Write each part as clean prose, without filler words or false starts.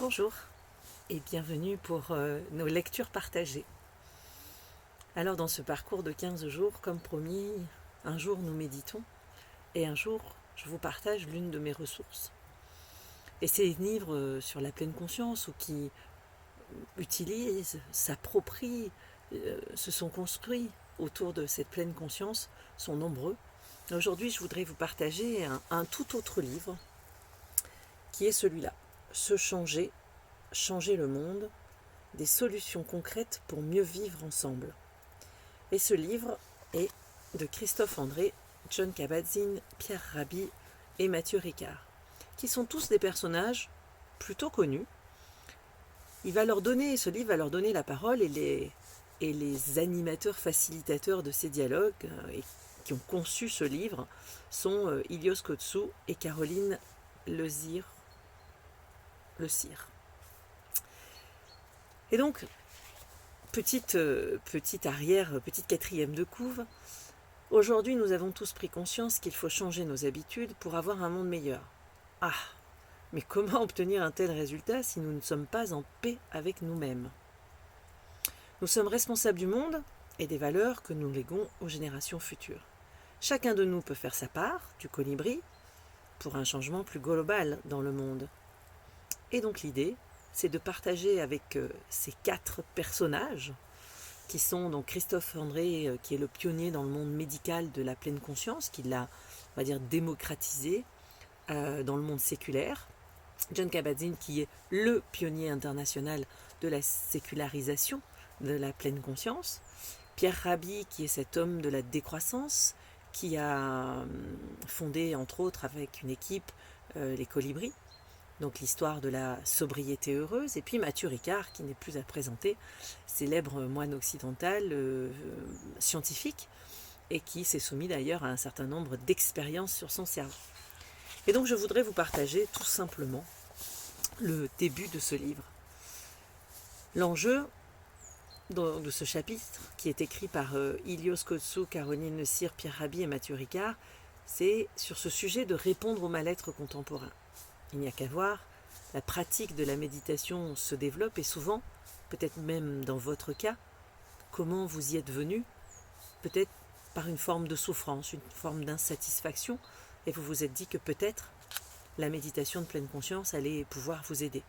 Bonjour et bienvenue pour nos lectures partagées. Alors dans ce parcours de 15 jours, comme promis, un jour nous méditons et un jour je vous partage l'une de mes ressources. Et ces livres sur la pleine conscience ou qui utilisent, s'approprient, se sont construits autour de cette pleine conscience sont nombreux. Aujourd'hui je voudrais vous partager un tout autre livre qui est celui-là. Se changer, changer le monde, des solutions concrètes pour mieux vivre ensemble. Et ce livre est de Christophe André, Jon Kabat-Zinn, Pierre Rabhi et Matthieu Ricard, qui sont tous des personnages plutôt connus. Ce livre va leur donner la parole et les animateurs facilitateurs de ces dialogues et qui ont conçu ce livre sont Ilios Kotsou et Caroline Le Cire. Et donc, petite quatrième de couve, aujourd'hui nous avons tous pris conscience qu'il faut changer nos habitudes pour avoir un monde meilleur. Ah, mais comment obtenir un tel résultat si nous ne sommes pas en paix avec nous-mêmes ? Nous sommes responsables du monde et des valeurs que nous léguons aux générations futures. Chacun de nous peut faire sa part du colibri pour un changement plus global dans le monde. Et donc l'idée, c'est de partager avec ces 4 personnages, qui sont donc Christophe André, qui est le pionnier dans le monde médical de la pleine conscience, qui l'a, on va dire, démocratisé dans le monde séculaire. Jon Kabat-Zinn, qui est le pionnier international de la sécularisation de la pleine conscience. Pierre Rabhi, qui est cet homme de la décroissance, qui a fondé, entre autres, avec une équipe, les Colibris. Donc l'histoire de la sobriété heureuse, et puis Matthieu Ricard, qui n'est plus à présenter, célèbre moine occidental, scientifique, et qui s'est soumis d'ailleurs à un certain nombre d'expériences sur son cerveau. Et donc je voudrais vous partager tout simplement le début de ce livre. L'enjeu de ce chapitre, qui est écrit par Ilios Kotsou, Caroline Le Cire, Pierre Rabhi et Matthieu Ricard, c'est sur ce sujet de répondre au mal-être contemporain. Il n'y a qu'à voir, la pratique de la méditation se développe et souvent, peut-être même dans votre cas, comment vous y êtes venu, peut-être par une forme de souffrance, une forme d'insatisfaction, et vous vous êtes dit que peut-être la méditation de pleine conscience allait pouvoir vous aider.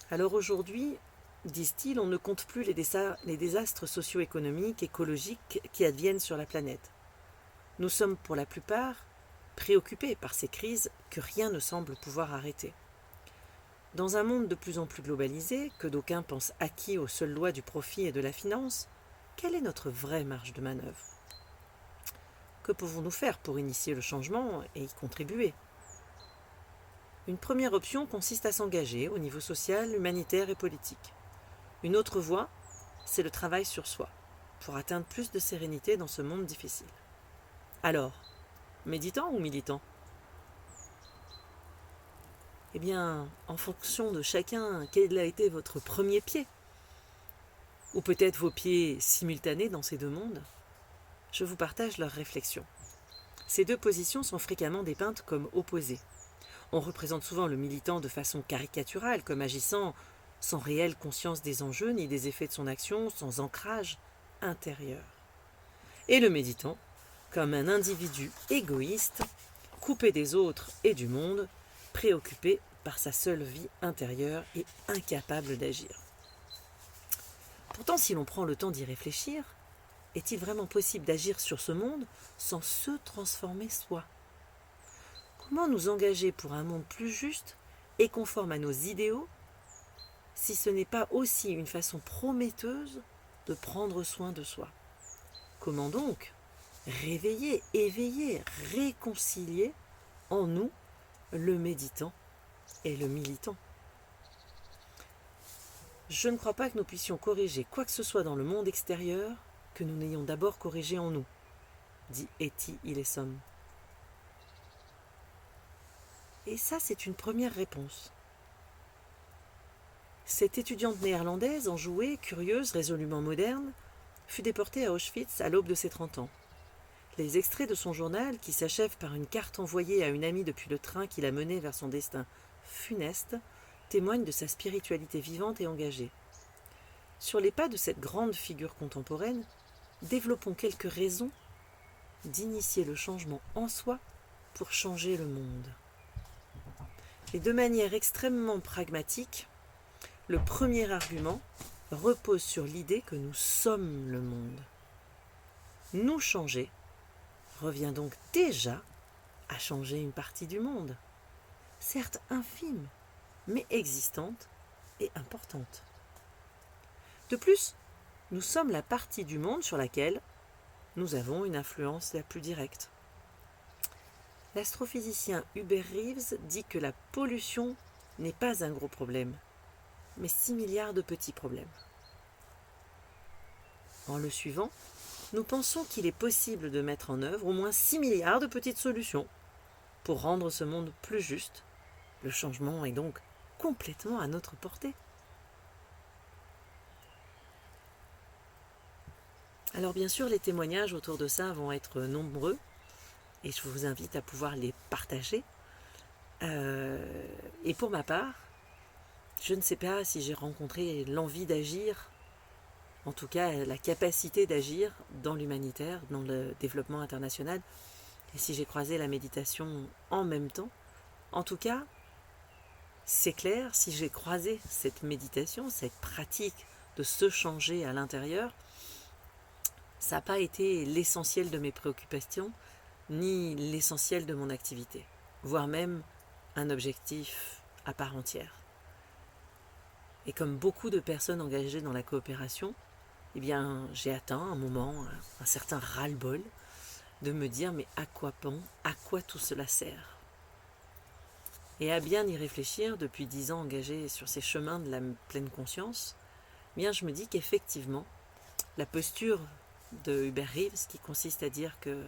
Alors aujourd'hui, disent-ils, on ne compte plus les désastres socio-économiques, écologiques qui adviennent sur la planète. Nous sommes pour la plupart préoccupés par ces crises que rien ne semble pouvoir arrêter. Dans un monde de plus en plus globalisé, que d'aucuns pensent acquis aux seules lois du profit et de la finance, quelle est notre vraie marge de manœuvre ? Que pouvons-nous faire pour initier le changement et y contribuer ? Une première option consiste à s'engager au niveau social, humanitaire et politique. Une autre voie, c'est le travail sur soi, pour atteindre plus de sérénité dans ce monde difficile. Alors, méditant ou militant ? Eh bien, en fonction de chacun, quel a été votre premier pied ? Ou peut-être vos pieds simultanés dans ces deux mondes ? Je vous partage leurs réflexions. Ces deux positions sont fréquemment dépeintes comme opposées. On représente souvent le militant de façon caricaturale, comme agissant sans réelle conscience des enjeux ni des effets de son action, sans ancrage intérieur. Et le méditant, comme un individu égoïste, coupé des autres et du monde, préoccupé par sa seule vie intérieure et incapable d'agir. Pourtant, si l'on prend le temps d'y réfléchir, est-il vraiment possible d'agir sur ce monde sans se transformer soi ? Comment nous engager pour un monde plus juste et conforme à nos idéaux, si ce n'est pas aussi une façon prometteuse de prendre soin de soi ? Comment donc réveiller, éveiller, réconcilier en nous le méditant et le militant. Je ne crois pas que nous puissions corriger quoi que ce soit dans le monde extérieur que nous n'ayons d'abord corrigé en nous, dit Etty Hillesum. Et ça, c'est une première réponse. Cette étudiante néerlandaise, enjouée, curieuse, résolument moderne, fut déportée à Auschwitz à l'aube de ses 30 ans. Les extraits de son journal, qui s'achèvent par une carte envoyée à une amie depuis le train qui la menait vers son destin funeste, témoigne de sa spiritualité vivante et engagée. Sur les pas de cette grande figure contemporaine, développons quelques raisons d'initier le changement en soi pour changer le monde. Et de manière extrêmement pragmatique, le premier argument repose sur l'idée que nous sommes le monde. Nous changer revient donc déjà à changer une partie du monde, certes infime, mais existante et importante. De plus, nous sommes la partie du monde sur laquelle nous avons une influence la plus directe. L'astrophysicien Hubert Reeves dit que la pollution n'est pas un gros problème, mais 6 milliards de petits problèmes. En le suivant, nous pensons qu'il est possible de mettre en œuvre au moins 6 milliards de petites solutions pour rendre ce monde plus juste. Le changement est donc complètement à notre portée. Alors bien sûr, les témoignages autour de ça vont être nombreux et je vous invite à pouvoir les partager. Et pour ma part, je ne sais pas si j'ai rencontré l'envie d'agir, en tout cas la capacité d'agir dans l'humanitaire, dans le développement international, et si j'ai croisé la méditation en même temps. En tout cas, c'est clair, si j'ai croisé cette méditation, cette pratique de se changer à l'intérieur, ça n'a pas été l'essentiel de mes préoccupations, ni l'essentiel de mon activité, voire même un objectif à part entière. Et comme beaucoup de personnes engagées dans la coopération, eh bien, j'ai atteint un moment, un certain ras-le-bol, de me dire mais à quoi bon, à quoi tout cela sert? Et à bien y réfléchir, depuis 10 ans engagée sur ces chemins de la pleine conscience, eh bien je me dis qu'effectivement, la posture de Hubert Reeves, qui consiste à dire que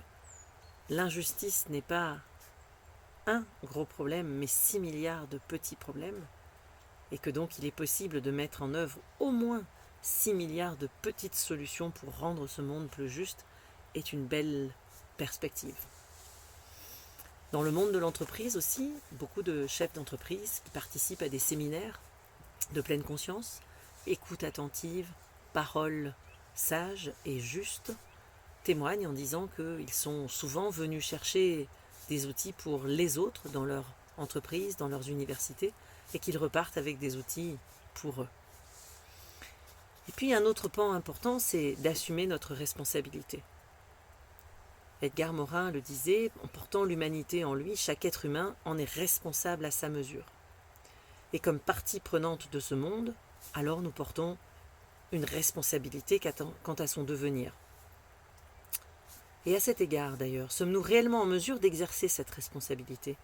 l'injustice n'est pas un gros problème, mais 6 milliards de petits problèmes, et que donc il est possible de mettre en œuvre au moins 6 milliards de petites solutions pour rendre ce monde plus juste, est une belle perspective. Dans le monde de l'entreprise aussi, beaucoup de chefs d'entreprise qui participent à des séminaires de pleine conscience, écoute attentive, parole sage et juste, témoignent en disant qu'ils sont souvent venus chercher des outils pour les autres dans leur entreprise, dans leurs universités, et qu'ils repartent avec des outils pour eux. Et puis un autre pan important, c'est d'assumer notre responsabilité. Edgar Morin le disait, en portant l'humanité en lui, chaque être humain en est responsable à sa mesure. Et comme partie prenante de ce monde, alors nous portons une responsabilité quant à son devenir. Et à cet égard d'ailleurs, sommes-nous réellement en mesure d'exercer cette responsabilité?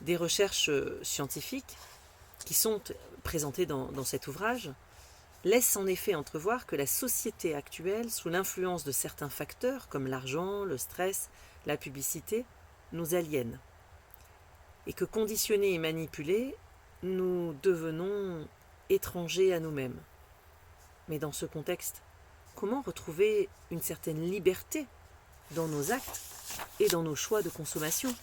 Des recherches scientifiques qui sont présentées dans cet ouvrage laissent en effet entrevoir que la société actuelle, sous l'influence de certains facteurs comme l'argent, le stress, la publicité, nous aliène. Et que conditionnés et manipulés, nous devenons étrangers à nous-mêmes. Mais dans ce contexte, comment retrouver une certaine liberté dans nos actes et dans nos choix de consommation?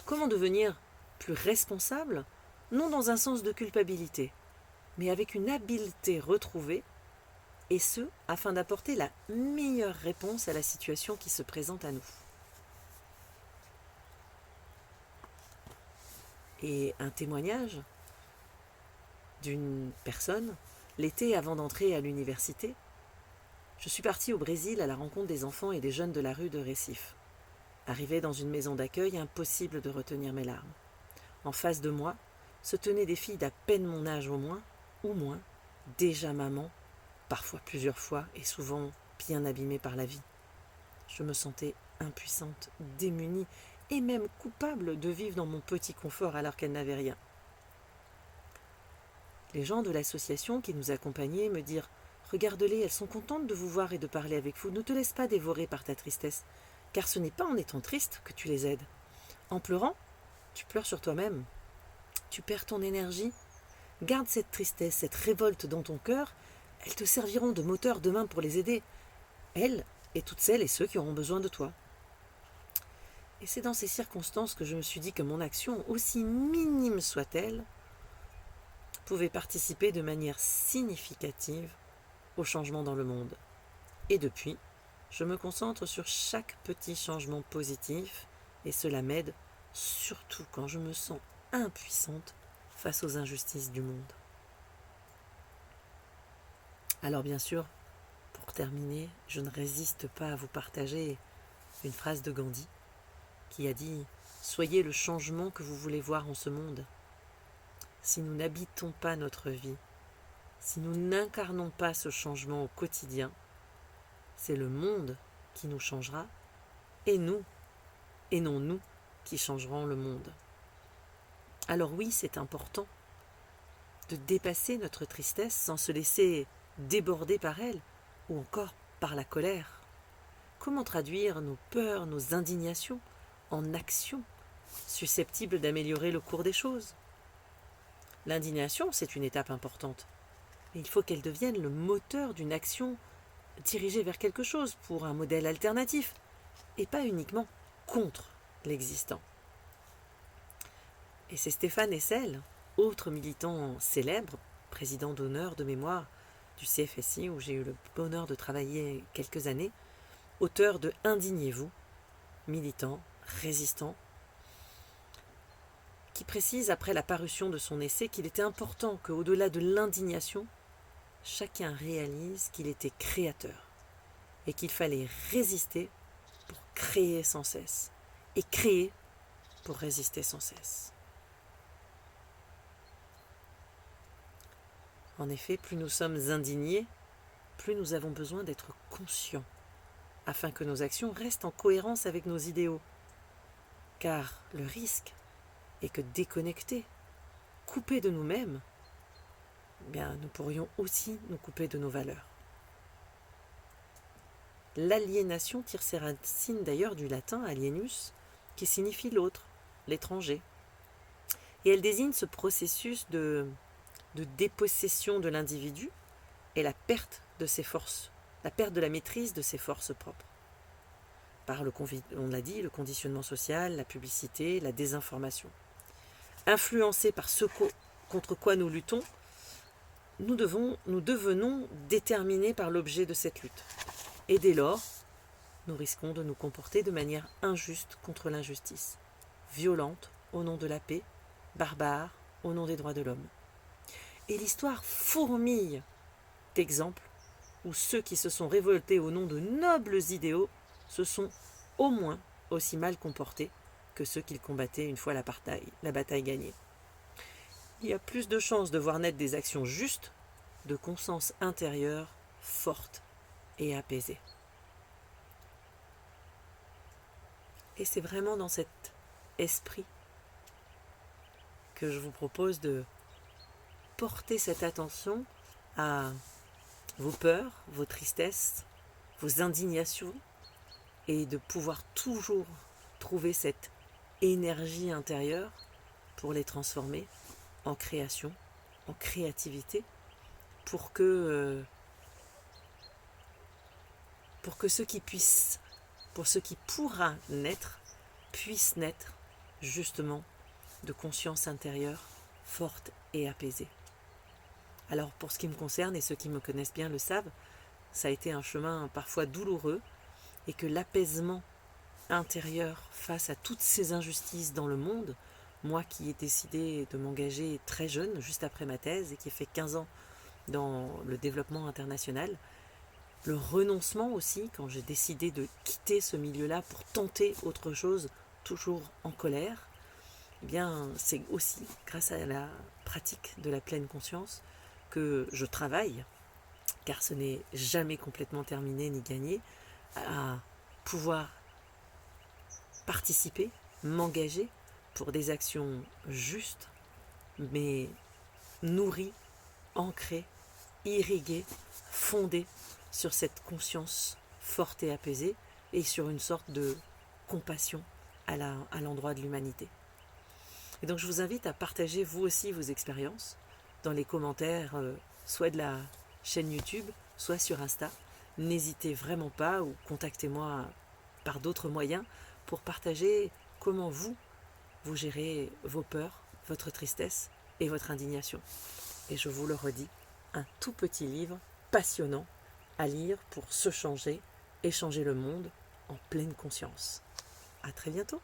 Comment devenir plus responsable, non dans un sens de culpabilité, mais avec une habileté retrouvée, et ce, afin d'apporter la meilleure réponse à la situation qui se présente à nous. Et un témoignage d'une personne, l'été avant d'entrer à l'université, je suis partie au Brésil à la rencontre des enfants et des jeunes de la rue de Recife. Arrivée dans une maison d'accueil, impossible de retenir mes larmes. En face de moi, se tenaient des filles d'à peine mon âge au moins, ou moins, déjà maman, parfois plusieurs fois et souvent bien abîmée par la vie. Je me sentais impuissante, démunie et même coupable de vivre dans mon petit confort alors qu'elle n'avait rien. Les gens de l'association qui nous accompagnaient me dirent « Regarde-les, elles sont contentes de vous voir et de parler avec vous. Ne te laisse pas dévorer par ta tristesse, car ce n'est pas en étant triste que tu les aides. En pleurant, tu pleures sur toi-même. Tu perds ton énergie. Garde cette tristesse, cette révolte dans ton cœur. Elles te serviront de moteur demain pour les aider. Elles et toutes celles et ceux qui auront besoin de toi. » Et c'est dans ces circonstances que je me suis dit que mon action, aussi minime soit-elle, pouvait participer de manière significative au changement dans le monde. Et depuis, je me concentre sur chaque petit changement positif et cela m'aide surtout quand je me sens impuissante face aux injustices du monde. Alors bien sûr, pour terminer, je ne résiste pas à vous partager une phrase de Gandhi qui a dit « Soyez le changement que vous voulez voir en ce monde ». Si nous n'habitons pas notre vie, si nous n'incarnons pas ce changement au quotidien, c'est le monde qui nous changera et nous, et non nous, qui changerons le monde. Alors oui, c'est important de dépasser notre tristesse sans se laisser déborder par elle ou encore par la colère. Comment traduire nos peurs, nos indignations en actions susceptibles d'améliorer le cours des choses? L'indignation, c'est une étape importante. Mais il faut qu'elle devienne le moteur d'une action dirigée vers quelque chose pour un modèle alternatif et pas uniquement contre l'existant. Et c'est Stéphane Hessel, autre militant célèbre, président d'honneur de mémoire du CFSI où j'ai eu le bonheur de travailler quelques années, auteur de Indignez-vous, militant, résistant, qui précise après la parution de son essai qu'il était important qu'au-delà de l'indignation, chacun réalise qu'il était créateur et qu'il fallait résister pour créer sans cesse et créer pour résister sans cesse. En effet, plus nous sommes indignés, plus nous avons besoin d'être conscients afin que nos actions restent en cohérence avec nos idéaux. Car le risque est que déconnectés, coupés de nous-mêmes, nous pourrions aussi nous couper de nos valeurs. L'aliénation tire ses racines d'ailleurs du latin alienus, qui signifie l'autre, l'étranger. Et elle désigne ce processus de dépossession de l'individu et la perte de ses forces, la perte de la maîtrise de ses forces propres. Par on l'a dit, le conditionnement social, la publicité, la désinformation. Influencés par ce contre quoi nous luttons, nous devenons déterminés par l'objet de cette lutte. Et dès lors, nous risquons de nous comporter de manière injuste contre l'injustice, violente au nom de la paix, barbare au nom des droits de l'homme. Et l'histoire fourmille d'exemples où ceux qui se sont révoltés au nom de nobles idéaux se sont au moins aussi mal comportés que ceux qu'ils combattaient une fois la bataille gagnée. Il y a plus de chances de voir naître des actions justes, de conscience intérieure forte et apaisée. Et c'est vraiment dans cet esprit que je vous propose de porter cette attention à vos peurs, vos tristesses, vos indignations et de pouvoir toujours trouver cette énergie intérieure pour les transformer en création, en créativité, pour que ce qui pourra naître, puisse naître justement de conscience intérieure forte et apaisée. Alors pour ce qui me concerne, et ceux qui me connaissent bien le savent, ça a été un chemin parfois douloureux et que l'apaisement intérieur face à toutes ces injustices dans le monde, moi qui ai décidé de m'engager très jeune, juste après ma thèse, et qui ai fait 15 ans dans le développement international, le renoncement aussi, quand j'ai décidé de quitter ce milieu-là pour tenter autre chose, toujours en colère, eh bien, c'est aussi grâce à la pratique de la pleine conscience que je travaille, car ce n'est jamais complètement terminé ni gagné, à pouvoir participer, m'engager pour des actions justes, mais nourries, ancrées, irriguées, fondées sur cette conscience forte et apaisée et sur une sorte de compassion à l'endroit de l'humanité. Et donc je vous invite à partager vous aussi vos expériences dans les commentaires, soit de la chaîne YouTube, soit sur Insta. N'hésitez vraiment pas ou contactez-moi par d'autres moyens pour partager comment vous gérez vos peurs, votre tristesse et votre indignation. Et je vous le redis, un tout petit livre passionnant à lire pour se changer et changer le monde en pleine conscience. À très bientôt.